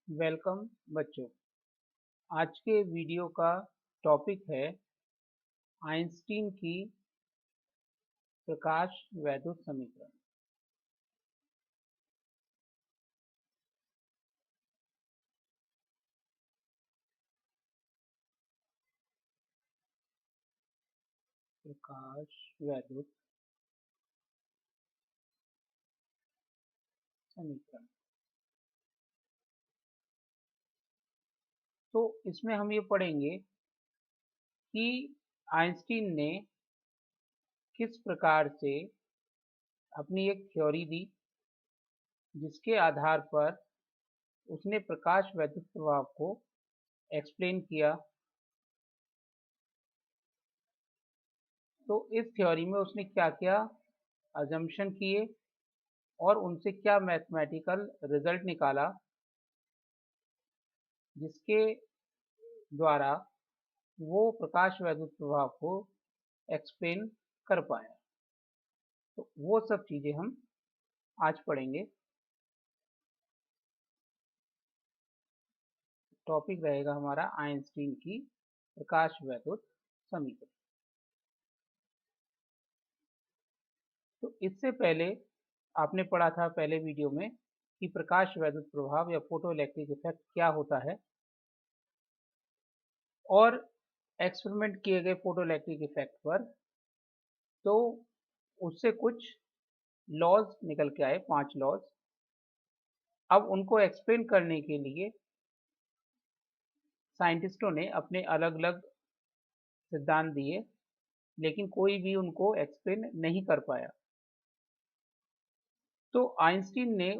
Welcome बच्चों। आज के वीडियो का टॉपिक है आइंस्टीन की प्रकाश वैद्युत समीकरण। प्रकाश वैद्युत समीकरण। तो इसमें हम ये पढ़ेंगे कि आइंस्टीन ने किस प्रकार से अपनी एक थ्योरी दी, जिसके आधार पर उसने प्रकाश वैद्युत प्रभाव को एक्सप्लेन किया। तो इस थ्योरी में उसने क्या क्या अजम्पशन किए और उनसे क्या मैथमेटिकल रिजल्ट निकाला, जिसके द्वारा वो प्रकाश वैद्युत प्रभाव को एक्सप्लेन कर पाया। तो वो सब चीजें हम आज पढ़ेंगे। टॉपिक रहेगा हमारा आइंस्टीन की प्रकाश वैद्युत समीकरण। तो इससे पहले आपने पढ़ा था पहले वीडियो में कि प्रकाश वैद्युत प्रभाव या फोटो इलेक्ट्रिक इफेक्ट क्या होता है, और एक्सपेरिमेंट किए गए फोटो इलेक्ट्रिक इफेक्ट पर तो उससे कुछ लॉज निकल के आए, 5 लॉज। अब उनको एक्सप्लेन करने के लिए साइंटिस्टों ने अपने अलग अलग सिद्धांत दिए, लेकिन कोई भी उनको एक्सप्लेन नहीं कर पाया। तो आइंस्टीन ने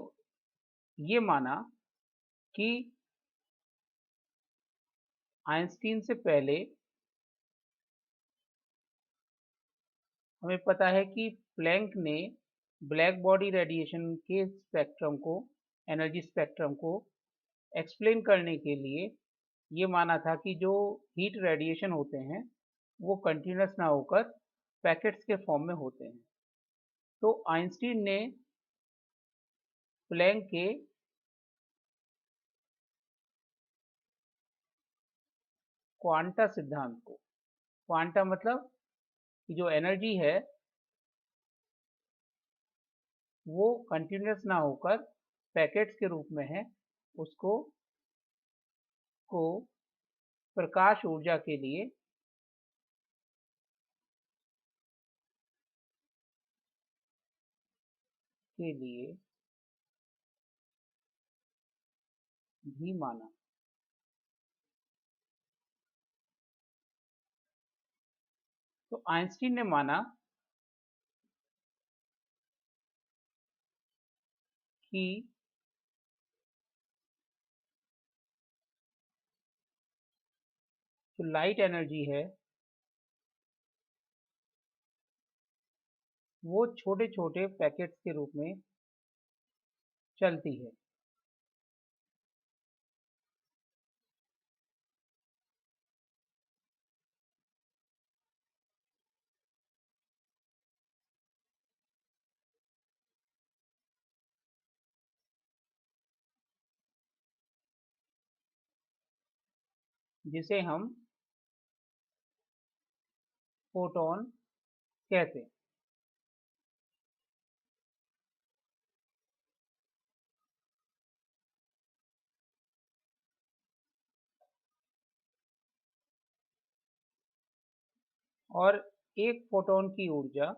ये माना कि आइंस्टीन से पहले हमें पता है कि प्लैंक ने ब्लैक बॉडी रेडिएशन के स्पेक्ट्रम को, एनर्जी स्पेक्ट्रम को एक्सप्लेन करने के लिए ये माना था कि जो हीट रेडिएशन होते हैं वो कंटिन्यूस ना होकर पैकेट्स के फॉर्म में होते हैं। तो आइंस्टीन ने प्लैंक के क्वांटा सिद्धांत को, क्वांटा मतलब कि जो एनर्जी है वो कंटिन्यूस ना होकर पैकेट्स के रूप में है, उसको को प्रकाश ऊर्जा के लिए भी माना। तो आइंस्टीन ने माना कि जो लाइट एनर्जी है वो छोटे छोटे पैकेट्स के रूप में चलती है। जिसे हम फोटोन कहते हैं। और एक फोटोन की ऊर्जा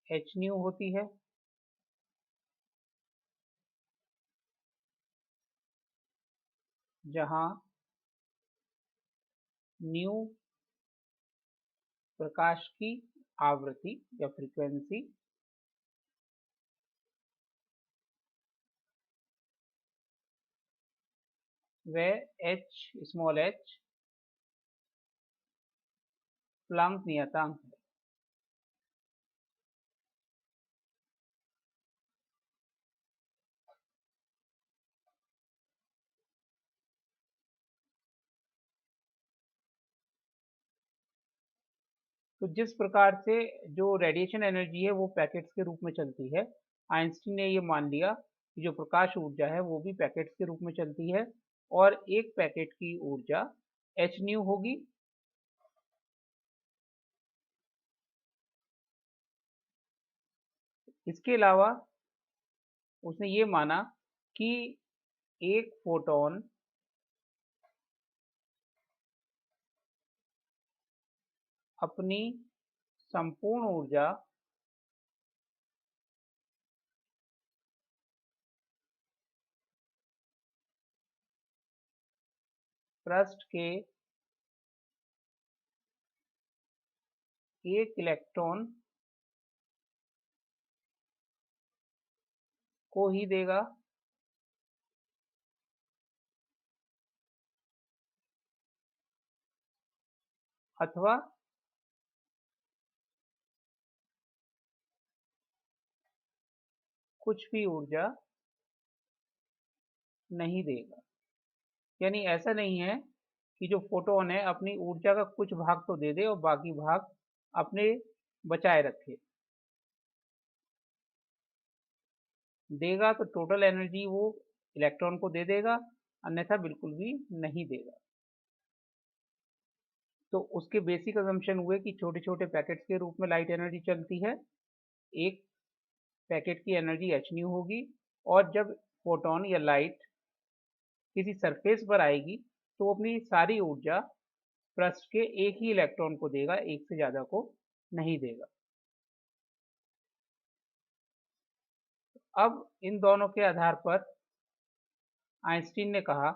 एच न्यू होती है, जहां न्यू प्रकाश की आवृत्ति या फ्रीक्वेंसी, व एच, स्मॉल एच, प्लैंक नियतांक है। तो जिस प्रकार से जो रेडिएशन एनर्जी है वो पैकेट्स के रूप में चलती है, आइंस्टीन ने ये मान लिया कि जो प्रकाश ऊर्जा है वो भी पैकेट्स के रूप में चलती है और एक पैकेट की ऊर्जा एच न्यू होगी। इसके अलावा उसने ये माना कि एक फोटॉन अपनी संपूर्ण ऊर्जा पृष्ठ के एक इलेक्ट्रॉन को ही देगा। अथवा कुछ भी ऊर्जा नहीं देगा। यानी ऐसा नहीं है कि जो फोटोन है अपनी ऊर्जा का कुछ भाग तो दे दे और बाकी भाग अपने बचाए रखे। देगा तो टोटल एनर्जी वो इलेक्ट्रॉन को दे देगा, अन्यथा बिल्कुल भी नहीं देगा। तो उसके बेसिक अजम्पशन हुए कि छोटे छोटे पैकेट्स के रूप में लाइट एनर्जी चलती है, एक पैकेट की एनर्जी एच न्यू होगी, और जब फोटोन या लाइट किसी सरफेस पर आएगी तो वो अपनी सारी ऊर्जा पृष्ठ के एक ही इलेक्ट्रॉन को देगा, एक से ज्यादा को नहीं देगा। अब इन दोनों के आधार पर आइंस्टीन ने कहा,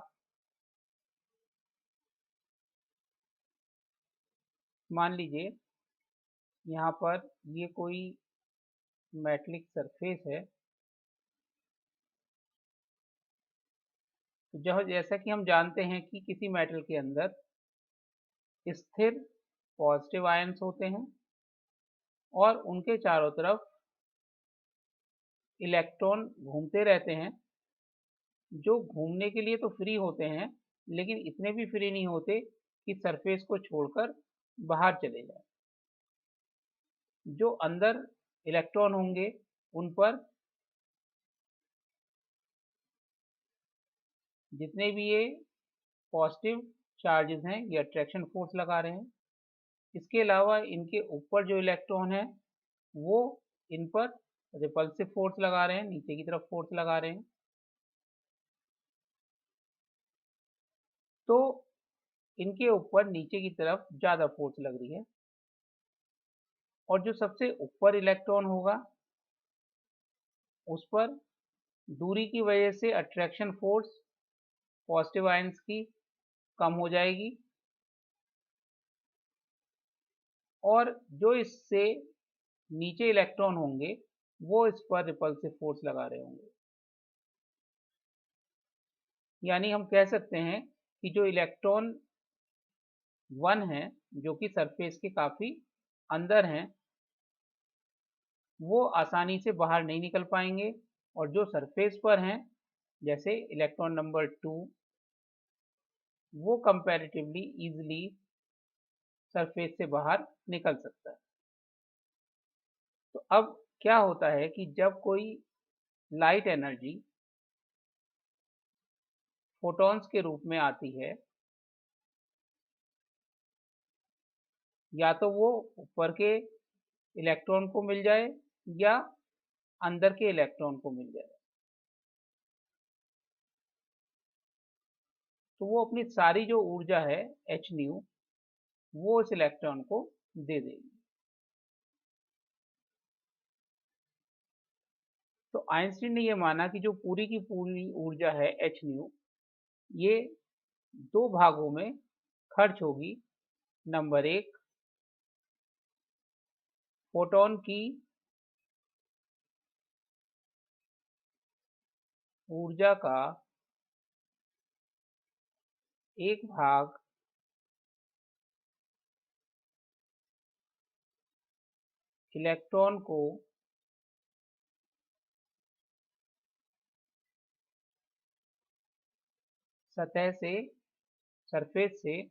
मान लीजिए यहाँ पर ये कोई मेटलिक सरफेस है, तो जैसा कि हम जानते हैं कि किसी मेटल के अंदर स्थिर पॉजिटिव आयंस होते हैं और उनके चारों तरफ इलेक्ट्रॉन घूमते रहते हैं, जो घूमने के लिए तो फ्री होते हैं लेकिन इतने भी फ्री नहीं होते कि सरफेस को छोड़कर बाहर चले जाए। जो अंदर इलेक्ट्रॉन होंगे उन पर जितने भी ये पॉजिटिव चार्जेस हैं ये अट्रैक्शन फोर्स लगा रहे हैं। इसके अलावा इनके ऊपर जो इलेक्ट्रॉन है वो इन पर रिपल्सिव फोर्स लगा रहे हैं, नीचे की तरफ फोर्स लगा रहे हैं। तो इनके ऊपर नीचे की तरफ ज़्यादा फोर्स लग रही है, और जो सबसे ऊपर इलेक्ट्रॉन होगा उस पर दूरी की वजह से अट्रैक्शन फोर्स पॉजिटिव आयंस की कम हो जाएगी, और जो इससे नीचे इलेक्ट्रॉन होंगे वो इस पर रिपल्सिव फोर्स लगा रहे होंगे। यानी हम कह सकते हैं कि जो इलेक्ट्रॉन 1 है जो कि सरफेस के काफ़ी अंदर हैं, वो आसानी से बाहर नहीं निकल पाएंगे, और जो सरफेस पर हैं जैसे इलेक्ट्रॉन नंबर 2 वो कंपैरेटिवली इजीली सरफेस से बाहर निकल सकता है। तो अब क्या होता है कि जब कोई लाइट एनर्जी फोटॉन्स के रूप में आती है, या तो वो ऊपर के इलेक्ट्रॉन को मिल जाए या अंदर के इलेक्ट्रॉन को मिल जाए, तो वो अपनी सारी जो ऊर्जा है एच न्यू वो इस इलेक्ट्रॉन को दे देगी। तो आइंस्टीन ने ये माना कि जो पूरी की पूरी ऊर्जा है एच न्यू ये दो भागों में खर्च होगी। नंबर एक, फोटॉन की ऊर्जा का एक भाग इलेक्ट्रॉन को सतह से सरफेस से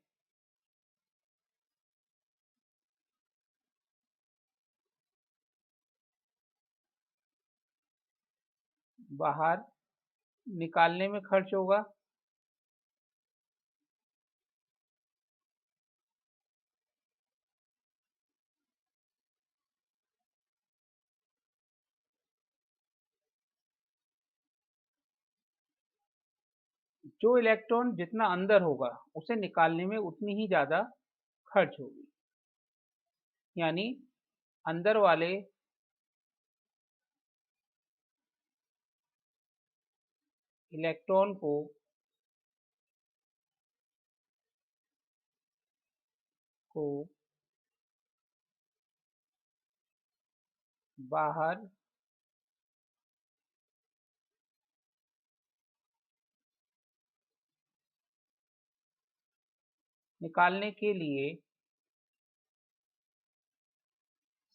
बाहर निकालने में खर्च होगा। जो इलेक्ट्रॉन जितना अंदर होगा उसे निकालने में उतनी ही ज़्यादा खर्च होगी। यानी अंदर वाले इलेक्ट्रॉन को बाहर निकालने के लिए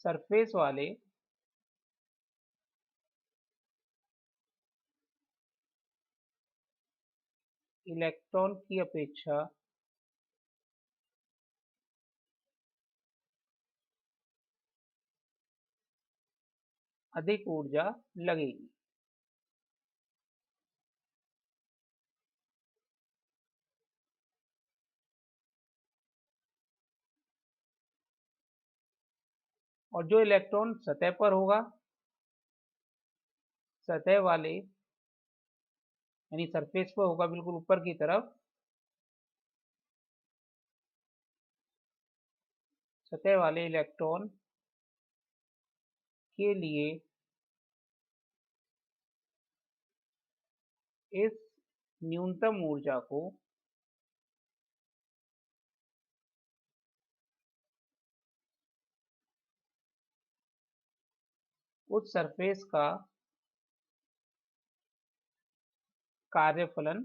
सरफेस वाले इलेक्ट्रॉन की अपेक्षा अधिक ऊर्जा लगेगी। और जो इलेक्ट्रॉन सतह पर होगा, सतह वाले यानी सरफेस पर होगा बिल्कुल ऊपर की तरफ, सतह वाले इलेक्ट्रॉन के लिए इस न्यूनतम ऊर्जा को उस सरफेस का कार्यफलन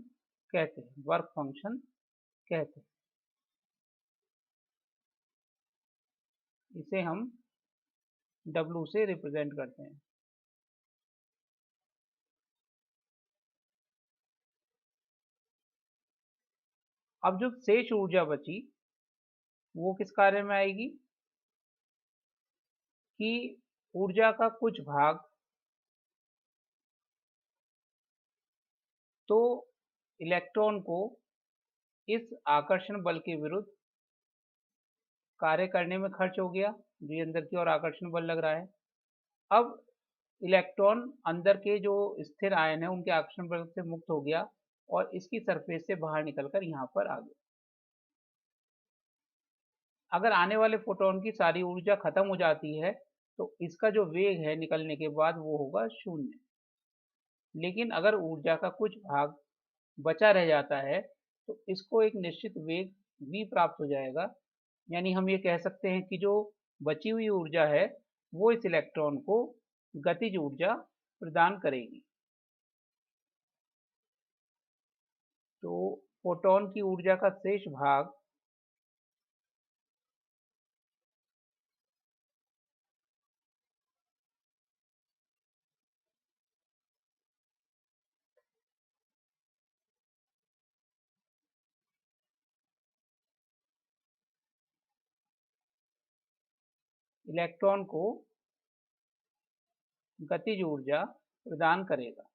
कहते हैं, वर्क फंक्शन कहते हैं। इसे हम W से रिप्रेजेंट करते हैं। अब जो शेष ऊर्जा बची वो किस कार्य में आएगी कि ऊर्जा का कुछ भाग तो इलेक्ट्रॉन को इस आकर्षण बल के विरुद्ध कार्य करने में खर्च हो गया, जो ये अंदर की ओर आकर्षण बल लग रहा है। अब इलेक्ट्रॉन अंदर के जो स्थिर आयन है उनके आकर्षण बल से मुक्त हो गया और इसकी सरफेस से बाहर निकलकर यहाँ पर आ गया। अगर आने वाले फोटोन की सारी ऊर्जा खत्म हो जाती है तो इसका जो वेग है निकलने के बाद वो होगा 0। लेकिन अगर ऊर्जा का कुछ भाग बचा रह जाता है तो इसको एक निश्चित वेग v प्राप्त हो जाएगा। यानी हम ये कह सकते हैं कि जो बची हुई ऊर्जा है वो इस इलेक्ट्रॉन को गतिज ऊर्जा प्रदान करेगी। तो फोटोन की ऊर्जा का शेष भाग इलेक्ट्रॉन को गतिज ऊर्जा प्रदान करेगा।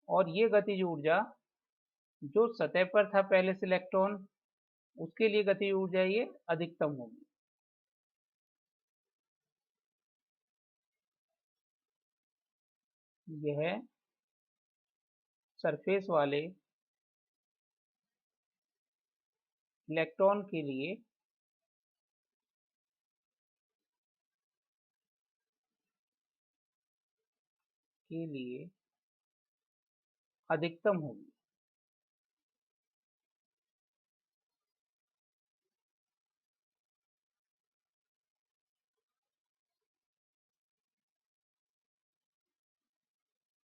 और ये गतिज ऊर्जा जो सतह पर था पहले से इलेक्ट्रॉन उसके लिए गतिज ऊर्जा ये अधिकतम होगी। यह सरफेस वाले इलेक्ट्रॉन के लिए अधिकतम होगी।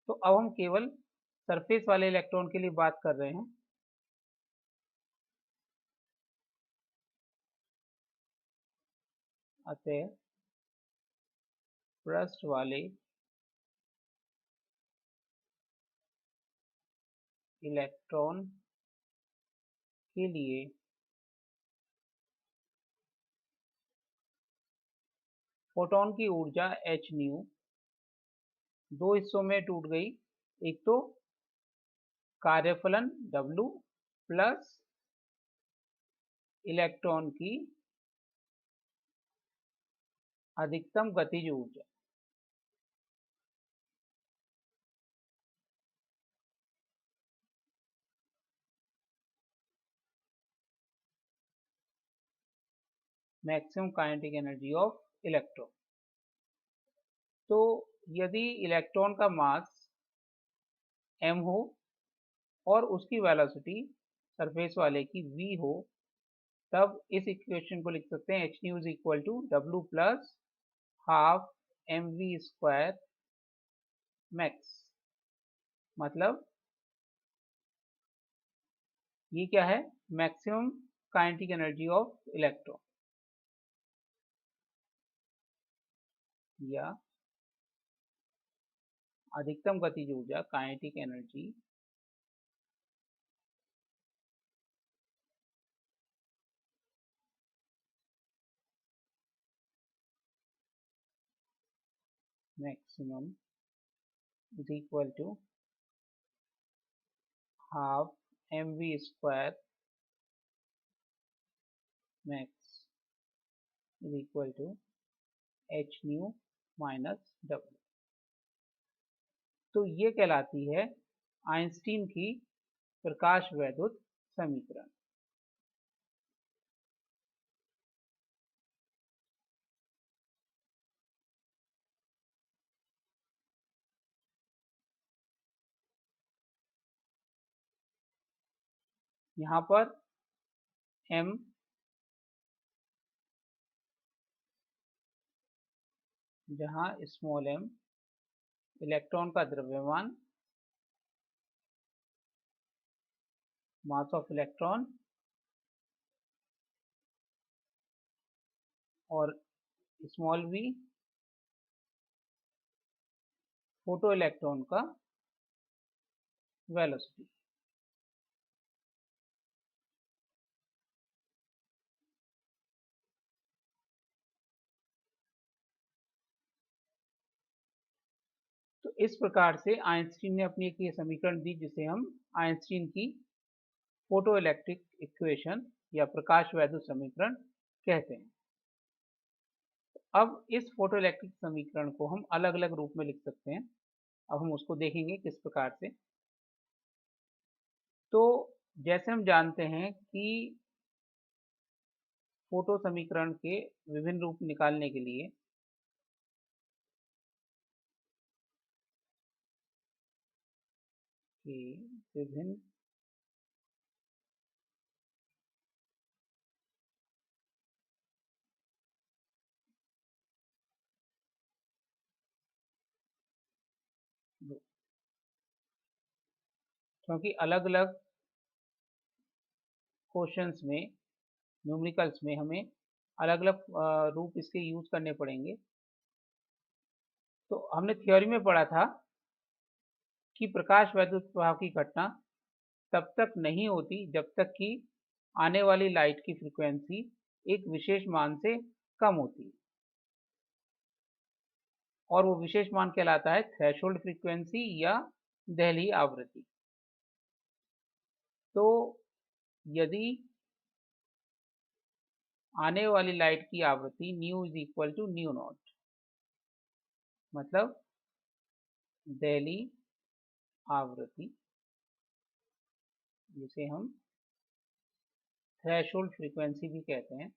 तो अब हम केवल सरफेस वाले इलेक्ट्रॉन के लिए बात कर रहे हैं। अतः पृष्ठ वाले इलेक्ट्रॉन के लिए फोटोन की ऊर्जा एच न्यू दो हिस्सों में टूट गई। एक तो कार्यफलन W प्लस इलेक्ट्रॉन की अधिकतम गतिज ऊर्जा। Maximum kinetic energy of electron. तो यदि इलेक्ट्रॉन का मास m हो और उसकी वेलोसिटी सरफेस वाले की v हो, तब इस इक्वेशन को लिख सकते हैं h nu is equal to W plus half m v square max. मतलब ये क्या है? Maximum kinetic energy of electron या अधिकतम गतिज ऊर्जा kinetic energy maximum is equal to half m v square max is equal to H nu minus W. तो ये कहलाती है आइंस्टीन की प्रकाश वैद्युत समीकरण। यहाँ पर m जहाँ स्मॉल m इलेक्ट्रॉन का द्रव्यमान, मास ऑफ इलेक्ट्रॉन, और स्मॉल v फोटो इलेक्ट्रॉन का वेलोसिटी। तो इस प्रकार से आइंस्टीन ने अपनी एक ये समीकरण दी जिसे हम आइंस्टीन की फोटो इलेक्ट्रिक इक्वेशन या प्रकाश वैद्युत समीकरण कहते हैं। अब इस फोटो इलेक्ट्रिक समीकरण को हम अलग अलग रूप में लिख सकते हैं। अब हम उसको देखेंगे किस प्रकार से। तो जैसे हम जानते हैं कि फोटो समीकरण के विभिन्न रूप निकालने के लिए विभिन्न क्योंकि अलग अलग क्वेश्चंस में, न्यूमेरिकल्स में हमें अलग अलग रूप इसके यूज करने पड़ेंगे। तो हमने थ्योरी में पढ़ा था कि प्रकाश वैद्युत प्रभाव की घटना तब तक नहीं होती जब तक कि आने वाली लाइट की फ्रीक्वेंसी एक विशेष मान से कम होती है, और वो विशेष मान कहलाता है थ्रेशोल्ड फ्रीक्वेंसी या दहलीय आवृत्ति। तो यदि आने वाली लाइट की आवृत्ति nu is equal to nu naught, मतलब दहलीय आवृत्ति, जिसे हम थ्रेशोल्ड फ्रीक्वेंसी भी कहते हैं,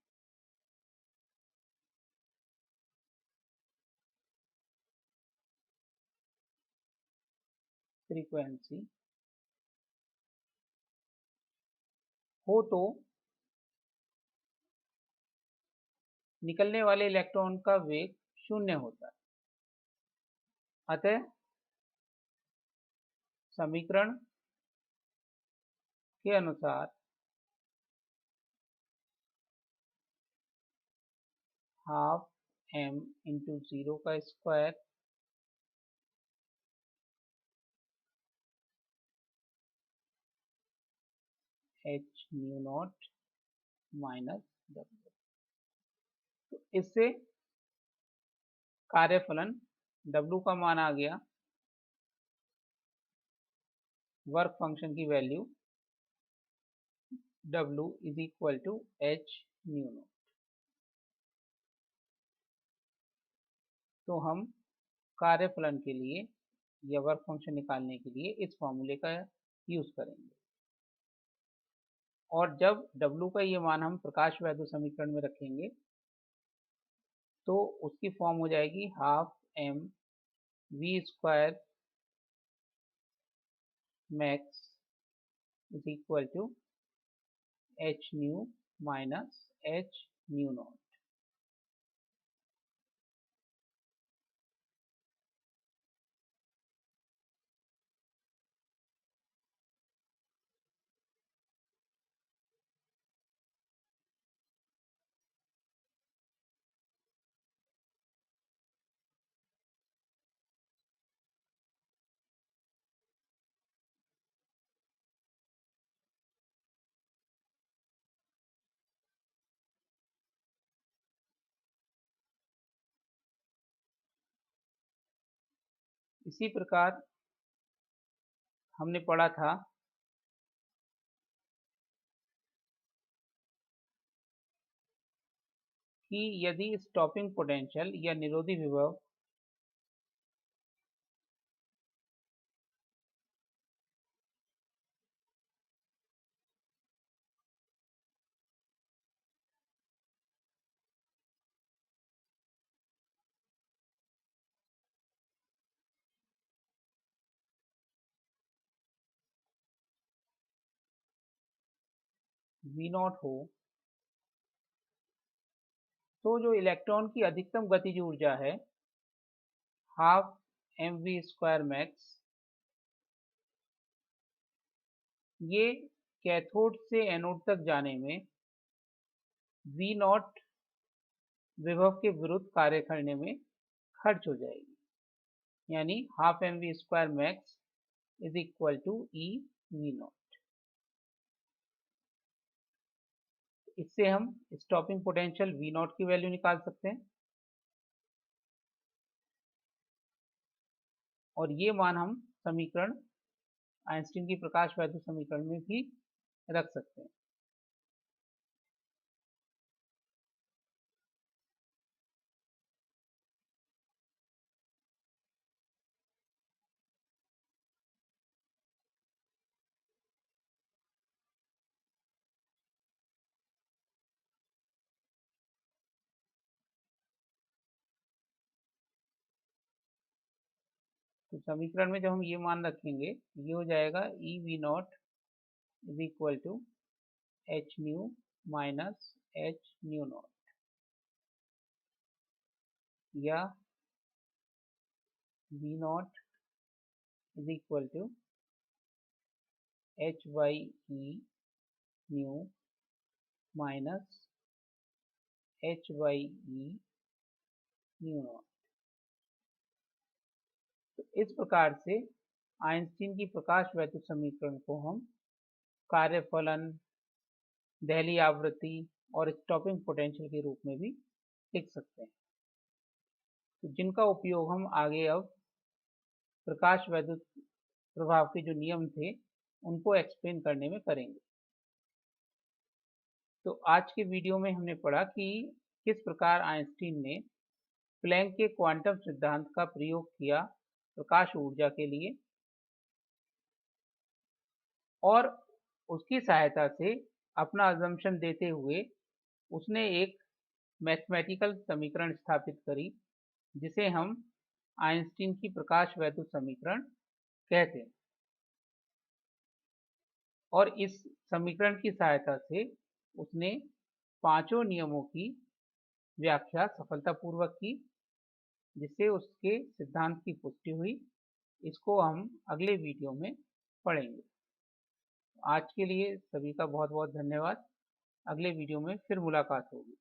फ्रीक्वेंसी हो तो निकलने वाले इलेक्ट्रॉन का वेग शून्य होता है। अतः समीकरण के अनुसार हाफ m इंटू 0 का square h nu naught minus w। तो इससे कार्यफलन W का मान आ गया, वर्क फंक्शन की value W is equal to h mu naught. तो हम कार्यफलन के लिए या वर्क फंक्शन निकालने के लिए इस फॉर्मूले का यूज करेंगे, और जब W का ये मान हम प्रकाश वैद्युत समीकरण में रखेंगे तो उसकी फॉर्म हो जाएगी half m v square max is equal to h nu minus h nu naught. इसी प्रकार हमने पढ़ा था कि यदि स्टॉपिंग पोटेंशियल या निरोधी विभव V नॉट हो तो जो इलेक्ट्रॉन की अधिकतम गतिज ऊर्जा है half m v square max, ये कैथोड से एनोड तक जाने में V नॉट विभव के विरुद्ध कार्य करने में खर्च हो जाएगी, यानी half m v square max is equal to e we naught. इससे हम स्टॉपिंग पोटेंशियल V नॉट की वैल्यू निकाल सकते हैं, और ये मान हम समीकरण आइंस्टीन की प्रकाश वैद्युत समीकरण में भी रख सकते हैं। तो समीकरण में जब हम ये मान रखेंगे ये हो जाएगा E we naught is equal to H nu minus H nu naught, या V naught is equal to H by E nu minus H by E nu naught. तो इस प्रकार से आइंस्टीन की प्रकाश वैद्युत समीकरण को हम कार्यफलन, दहली आवृत्ति और स्टॉपिंग पोटेंशियल के रूप में भी लिख सकते हैं, तो जिनका उपयोग हम आगे अब प्रकाश वैद्युत प्रभाव के जो नियम थे उनको एक्सप्लेन करने में करेंगे। तो आज के वीडियो में हमने पढ़ा कि किस प्रकार आइंस्टीन ने प्लैंक के क्वांटम सिद्धांत का प्रयोग किया प्रकाश ऊर्जा के लिए, और उसकी सहायता से अपना अजम्पशन देते हुए उसने एक मैथमेटिकल समीकरण स्थापित करी जिसे हम आइंस्टीन की प्रकाश वैद्युत समीकरण कहते हैं, और इस समीकरण की सहायता से उसने पांचों नियमों की व्याख्या सफलतापूर्वक की, जिससे उसके सिद्धांत की पुष्टि हुई। इसको हम अगले वीडियो में पढ़ेंगे। आज के लिए सभी का बहुत बहुत धन्यवाद। अगले वीडियो में फिर मुलाकात होगी।